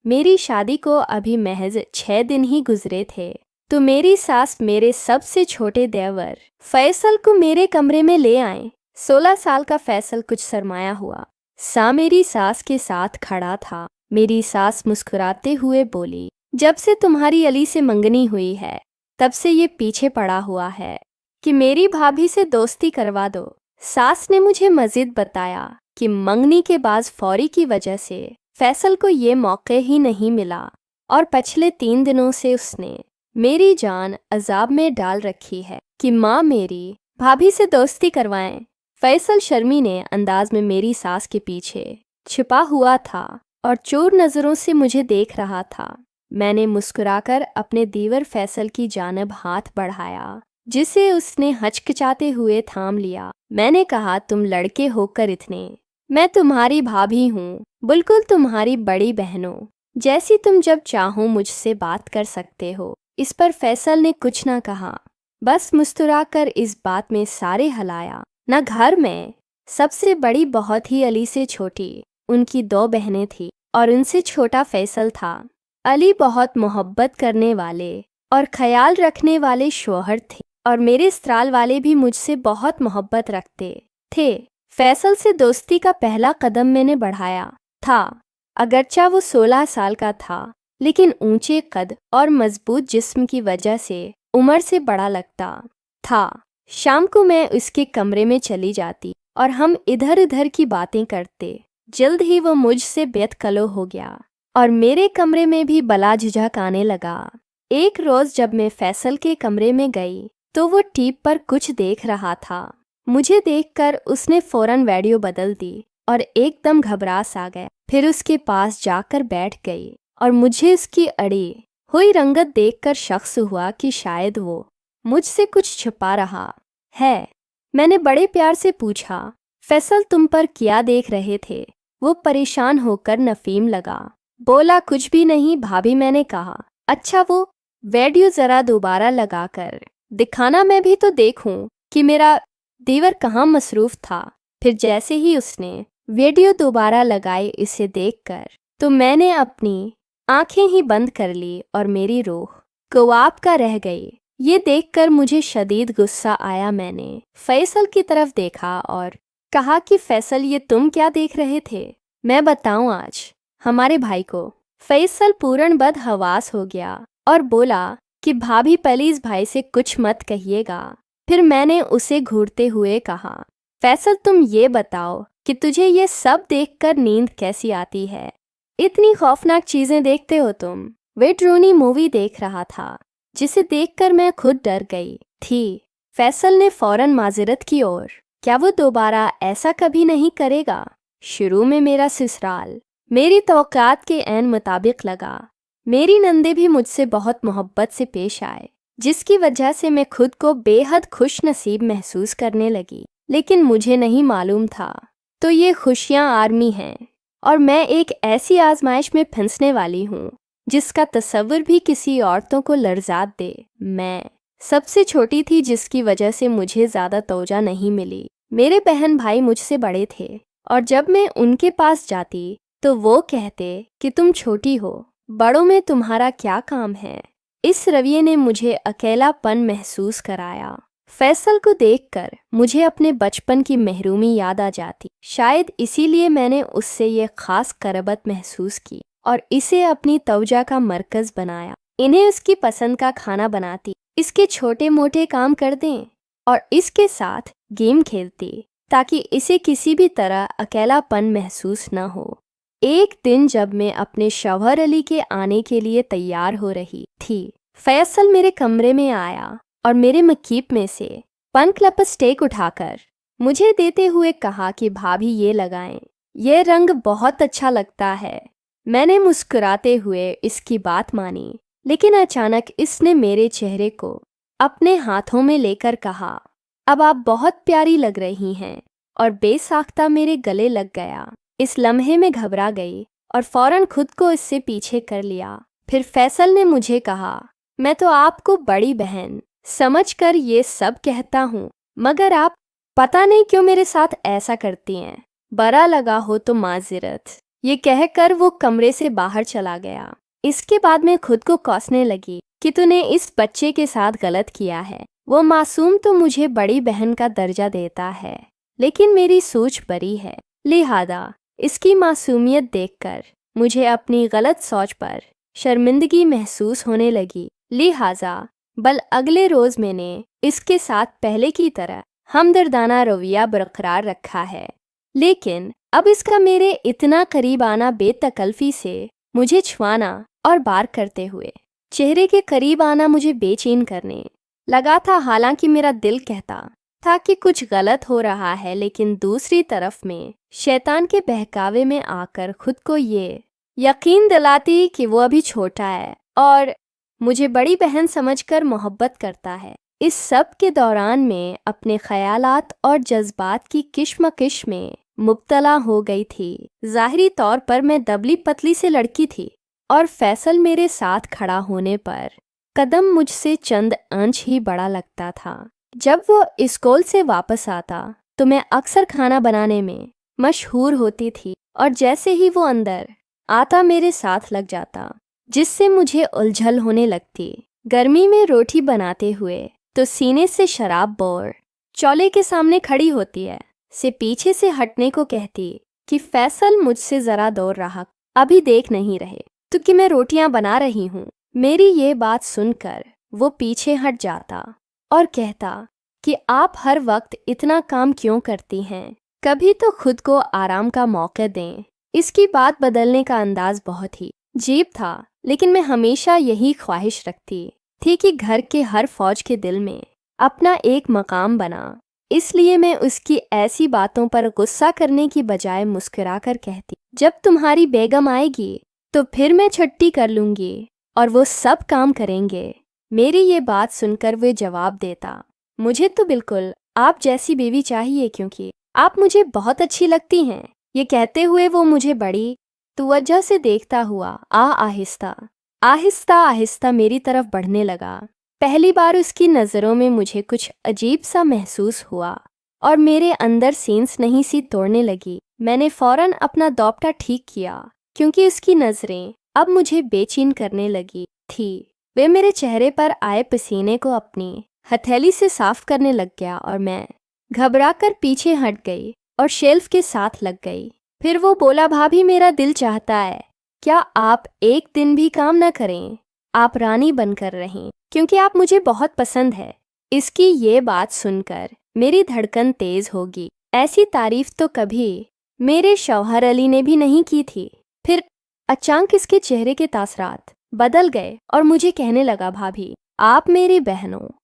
मेरी शादी को अभी महज 6 दिन ही गुजरे थे तो मेरी सास मेरे सबसे छोटे देवर फैसल को मेरे कमरे में ले आए। 16 साल का फैसल कुछ शर्माया हुआ सा मेरी सास के साथ खड़ा था। मेरी सास मुस्कुराते हुए बोली, जब से तुम्हारी अली से मंगनी हुई है तब से ये पीछे पड़ा हुआ है कि मेरी भाभी से दोस्ती करवा दो। सास ने मुझे मजीद बताया कि मंगनी के बाद फौरी की वजह से फैसल को ये मौके ही नहीं मिला और पिछले 3 दिनों से उसने मेरी जान अजाब में डाल रखी है कि माँ मेरी भाभी से दोस्ती करवाएं। फैसल शर्मीने अंदाज में मेरी सास के पीछे छिपा हुआ था और चोर नज़रों से मुझे देख रहा था। मैंने मुस्कुराकर अपने दीवर फैसल की जानब हाथ बढ़ाया जिसे उसने हचकिचाते हुए थाम लिया। मैंने कहा, तुम लड़के होकर इतने, मैं तुम्हारी भाभी हूँ, बिल्कुल तुम्हारी बड़ी बहनों जैसी, तुम जब चाहो मुझसे बात कर सकते हो। इस पर फैसल ने कुछ ना कहा, बस मुस्कुराकर इस बात में सारे हलाया। न घर में सबसे बड़ी बहुत ही अली से छोटी उनकी 2 बहनें थी और उनसे छोटा फैसल था। अली बहुत मोहब्बत करने वाले और ख्याल रखने वाले शौहर थे और मेरे ससुराल वाले भी मुझसे बहुत मोहब्बत रखते थे। फैसल से दोस्ती का पहला कदम मैंने बढ़ाया था। अगरचा वो 16 साल का था लेकिन ऊंचे कद और मजबूत जिस्म की वजह से उम्र से बड़ा लगता था। शाम को मैं उसके कमरे में चली जाती और हम इधर उधर की बातें करते। जल्द ही वो मुझसे बेतकलो हो गया और मेरे कमरे में भी बला झिझक आने लगा। एक रोज जब मैं फैसल के कमरे में गई तो वो टीप पर कुछ देख रहा था। मुझे देखकर उसने फौरन वीडियो बदल दी और एकदम घबरा सा गया। फिर उसके पास जाकर बैठ गई और मुझे उसकी अड़ी हुई रंगत देखकर शख्स हुआ कि शायद वो मुझसे कुछ छुपा रहा है। मैंने बड़े प्यार से पूछा, फैसल तुम पर क्या देख रहे थे? वो परेशान होकर नफीम लगा। बोला, कुछ भी नहीं भाभी। मैंने कहा, अच्छा वो वीडियो जरा दोबारा लगाकर दिखाना, मैं भी तो देखूं कि मेरा दीवर कहाँ मसरूफ था। फिर जैसे ही उसने वीडियो दोबारा लगाई इसे देखकर तो मैंने अपनी आंखें ही बंद कर ली और मेरी रूह कवाब का रह गई। ये देखकर मुझे शदीद गुस्सा आया। मैंने फैसल की तरफ देखा और कहा कि फैसल ये तुम क्या देख रहे थे? मैं बताऊं आज हमारे भाई को। फैसल पूर्ण बदहवास हो गया और बोला कि भाभी प्लीज भाई से कुछ मत कहिएगा। फिर मैंने उसे घूरते हुए कहा, फैसल तुम ये बताओ कि तुझे ये सब देखकर नींद कैसी आती है? इतनी खौफनाक चीजें देखते हो तुम। वे ड्रोनी मूवी देख रहा था जिसे देखकर मैं खुद डर गई थी। फैसल ने फौरन माजरत की और क्या वो दोबारा ऐसा कभी नहीं करेगा? शुरू में मेरा ससुराल मेरी तवक्कात के ऐन मुताबिक लगा। मेरी नंदे भी मुझसे बहुत मोहब्बत से पेश आए जिसकी वजह से मैं खुद को बेहद खुश नसीब महसूस करने लगी। लेकिन मुझे नहीं मालूम था तो ये खुशियाँ आर्मी हैं और मैं एक ऐसी आजमाइश में फंसने वाली हूँ जिसका तस्वर भी किसी औरतों को लर्जात दे। मैं सबसे छोटी थी जिसकी वजह से मुझे ज़्यादा तवज्जो नहीं मिली। मेरे बहन भाई मुझसे बड़े थे और जब मैं उनके पास जाती तो वो कहते कि तुम छोटी हो, बड़ों में तुम्हारा क्या काम है। इस रवैये ने मुझे अकेलापन महसूस कराया। फैसल को देखकर मुझे अपने बचपन की महरूमी याद आ जाती। शायद इसीलिए मैंने उससे ये खास करबत महसूस की और इसे अपनी तवज्जो का मरकज़ बनाया। इन्हें उसकी पसंद का खाना बनाती, इसके छोटे मोटे काम कर दें और इसके साथ गेम खेलती ताकि इसे किसी भी तरह अकेलापन महसूस न हो। एक दिन जब मैं अपने शौहर अली के आने के लिए तैयार हो रही थी, फैसल मेरे कमरे में आया और मेरे मकीब में से पनक्लप स्टेक उठाकर मुझे देते हुए कहा कि भाभी ये लगाएं, ये रंग बहुत अच्छा लगता है। मैंने मुस्कुराते हुए इसकी बात मानी, लेकिन अचानक इसने मेरे चेहरे को अपने हाथों में लेकर कहा, अब आप बहुत प्यारी लग रही हैं, और बेसाख्ता मेरे गले लग गया। इस लम्हे में घबरा गई और फौरन खुद को इससे पीछे कर लिया। फिर फैसल ने मुझे कहा, मैं तो आपको बड़ी बहन समझकर ये सब कहता हूँ, मगर आप पता नहीं क्यों मेरे साथ ऐसा करती हैं। बरा लगा हो तो माजरत। ये कहकर वो कमरे से बाहर चला गया। इसके बाद मैं खुद को कोसने लगी कि तूने इस बच्चे के साथ गलत किया है। वो मासूम तो मुझे बड़ी बहन का दर्जा देता है, लेकिन मेरी सोच बड़ी है, लिहाजा इसकी मासूमियत देखकर मुझे अपनी गलत सोच पर शर्मिंदगी महसूस होने लगी। लिहाजा अगले रोज मैंने इसके साथ पहले की तरह हमदर्दाना रवैया बरकरार रखा है, लेकिन अब इसका मेरे इतना करीब आना बेतकल्फी से मुझे छुआना और बार करते हुए चेहरे के करीब आना मुझे बेचैन करने लगा था। हालांकि मेरा दिल कहता था कि कुछ गलत हो रहा है, लेकिन दूसरी तरफ में शैतान के बहकावे में आकर खुद को ये यकीन दिलाती कि वो अभी छोटा है और मुझे बड़ी बहन समझकर मोहब्बत करता है। इस सब के दौरान मैं अपने ख्यालात और जज्बात की किश्मकिश में मुब्तला हो गई थी। ज़ाहिरी तौर पर मैं दबली पतली से लड़की थी और फैसल मेरे साथ खड़ा होने पर कदम मुझसे चंद अंश ही बड़ा लगता था। जब वो स्कूल से वापस आता तो मैं अक्सर खाना बनाने में मशहूर होती थी और जैसे ही वो अंदर आता मेरे साथ लग जाता, जिससे मुझे उलझन होने लगती। गर्मी में रोटी बनाते हुए तो सीने से शराब बोर चौले के सामने खड़ी होती है से पीछे से हटने को कहती कि फैसल मुझसे ज़रा दूर रहा, अभी देख नहीं रहे तो कि मैं रोटियां बना रही हूँ। मेरी ये बात सुनकर वो पीछे हट जाता और कहता कि आप हर वक्त इतना काम क्यों करती हैं, कभी तो खुद को आराम का मौका दें। इसकी बात बदलने का अंदाज बहुत ही अजीब था, लेकिन मैं हमेशा यही ख्वाहिश रखती थी कि घर के हर फौज के दिल में अपना एक मकाम बना। इसलिए मैं उसकी ऐसी बातों पर गुस्सा करने की बजाय मुस्कुराकर कहती, जब तुम्हारी बेगम आएगी तो फिर मैं छुट्टी कर लूँगी और वो सब काम करेंगे। मेरी ये बात सुनकर वे जवाब देता, मुझे तो बिल्कुल आप जैसी बीवी चाहिए, क्योंकि आप मुझे बहुत अच्छी लगती हैं। ये कहते हुए वो मुझे बड़ी तवज्जो से देखता हुआ आहिस्ता आहिस्ता मेरी तरफ बढ़ने लगा। पहली बार उसकी नज़रों में मुझे कुछ अजीब सा महसूस हुआ और मेरे अंदर सेंस नहीं सी तोड़ने लगी। मैंने फौरन अपना दोपटा ठीक किया, क्योंकि उसकी नज़रें अब मुझे बेचैन करने लगी थी। वे मेरे चेहरे पर आए पसीने को अपनी हथेली से साफ करने लग गया और मैं घबराकर पीछे हट गई और शेल्फ के साथ लग गई। फिर वो बोला, भाभी मेरा दिल चाहता है, क्या आप एक दिन भी काम न करें? आप रानी बनकर रहें, क्योंकि आप मुझे बहुत पसंद है। इसकी ये बात सुनकर मेरी धड़कन तेज होगी। ऐसी तारीफ तो कभी मेरे शौहर अली ने भी नहीं की थी। फिर अचानक इसके चेहरे के तासरात बदल गए और मुझे कहने लगा, भाभी आप मेरी बहन हो